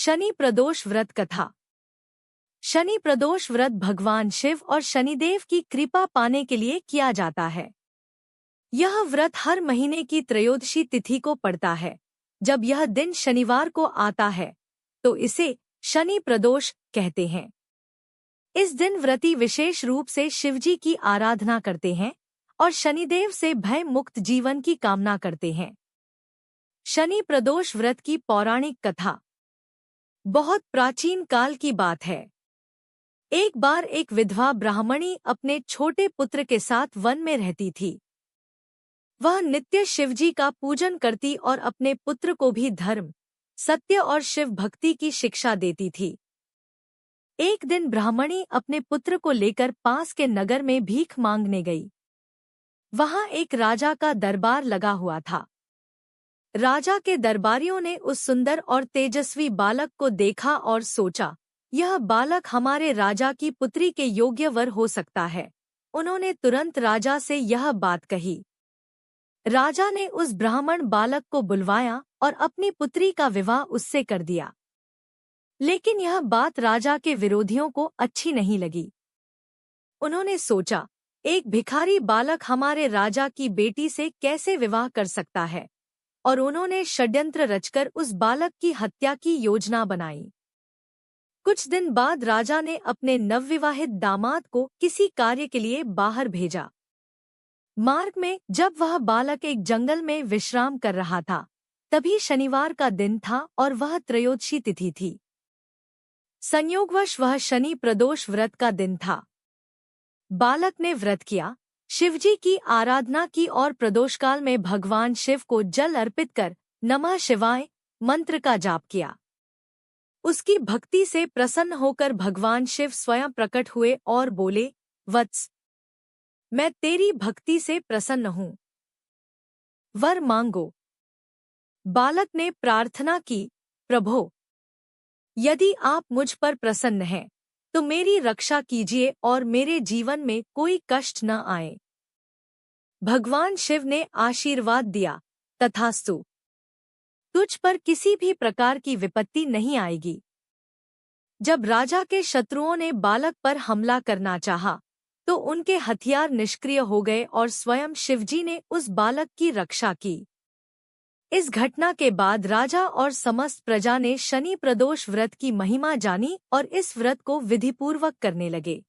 शनि प्रदोष व्रत कथा। शनि प्रदोष व्रत भगवान शिव और शनिदेव की कृपा पाने के लिए किया जाता है। यह व्रत हर महीने की त्रयोदशी तिथि को पड़ता है। जब यह दिन शनिवार को आता है तो इसे शनि प्रदोष कहते हैं। इस दिन व्रती विशेष रूप से शिवजी की आराधना करते हैं और शनिदेव से भय मुक्त जीवन की कामना करते हैं। शनि प्रदोष व्रत की पौराणिक कथा बहुत प्राचीन काल की बात है। एक बार एक विधवा ब्राह्मणी अपने छोटे पुत्र के साथ वन में रहती थी। वह नित्य शिवजी का पूजन करती और अपने पुत्र को भी धर्म, सत्य और शिव भक्ति की शिक्षा देती थी। एक दिन ब्राह्मणी अपने पुत्र को लेकर पास के नगर में भीख मांगने गई। वहां एक राजा का दरबार लगा हुआ था। राजा के दरबारियों ने उस सुंदर और तेजस्वी बालक को देखा और सोचा, यह बालक हमारे राजा की पुत्री के योग्य वर हो सकता है। उन्होंने तुरंत राजा से यह बात कही। राजा ने उस ब्राह्मण बालक को बुलवाया और अपनी पुत्री का विवाह उससे कर दिया। लेकिन यह बात राजा के विरोधियों को अच्छी नहीं लगी। उन्होंने सोचा, एक भिखारी बालक हमारे राजा की बेटी से कैसे विवाह कर सकता है, और उन्होंने षड्यंत्र रचकर उस बालक की हत्या की योजना बनाई। कुछ दिन बाद राजा ने अपने नवविवाहित दामाद को किसी कार्य के लिए बाहर भेजा। मार्ग में जब वह बालक एक जंगल में विश्राम कर रहा था, तभी शनिवार का दिन था और वह त्रयोदशी तिथि थी। संयोगवश वह शनि प्रदोष व्रत का दिन था। बालक ने व्रत किया, शिवजी की आराधना की और प्रदोषकाल में भगवान शिव को जल अर्पित कर नमः शिवाय मंत्र का जाप किया। उसकी भक्ति से प्रसन्न होकर भगवान शिव स्वयं प्रकट हुए और बोले, वत्स, मैं तेरी भक्ति से प्रसन्न हूँ, वर मांगो। बालक ने प्रार्थना की, प्रभो, यदि आप मुझ पर प्रसन्न हैं तो मेरी रक्षा कीजिए और मेरे जीवन में कोई कष्ट न आए। भगवान शिव ने आशीर्वाद दिया, तथास्तु, तुझ पर किसी भी प्रकार की विपत्ति नहीं आएगी। जब राजा के शत्रुओं ने बालक पर हमला करना चाहा, तो उनके हथियार निष्क्रिय हो गए और स्वयं शिवजी ने उस बालक की रक्षा की। इस घटना के बाद राजा और समस्त प्रजा ने शनि प्रदोष व्रत की महिमा जानी और इस व्रत को विधिपूर्वक करने लगे।